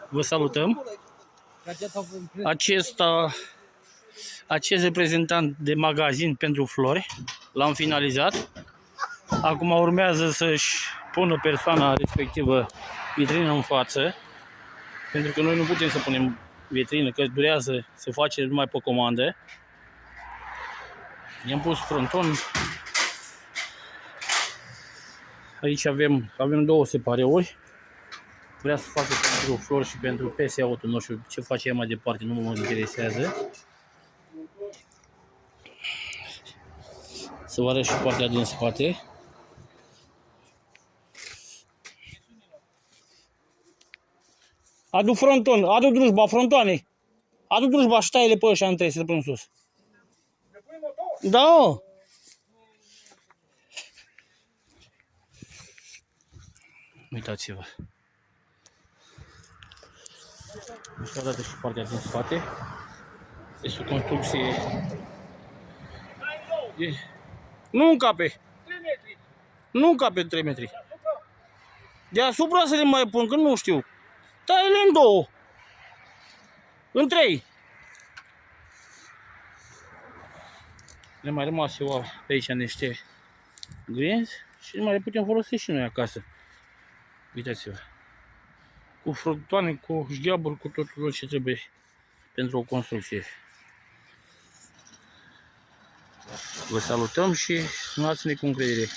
Vă salutăm. Acest reprezentant de magazin pentru flori l-am finalizat. Acum urmează să-și pună persoana respectivă vitrină în față, pentru că noi nu putem să punem vitrină, că durează, se face numai pe comandă. I-am pus fronton. Aici avem două separeuri. Vrea să facă pentru flori și pentru PS Auto, nu știu ce face ea mai departe, nu mă interesează. Să vă arăt și partea din spate. Adu fronton, adu drujba, frontoane. Adu drujba și taie-le pe ăștia între să le pun sus. Da. Uitați-vă. Așa arată și partea din spate. Este o construcție. Nu încape. Nu încape 3 metri. Deasupra să le mai pun, că nu știu. Taie-le în două. În 3. Ne mai rămas ceva pe aici niște grinzi și mai le putem folosi și noi acasă. Uitați-vă. Cu frontoane, cu șgheaburi, cu tot ce trebuie pentru o construcție. Vă salutăm și sunați-ne cu încredere.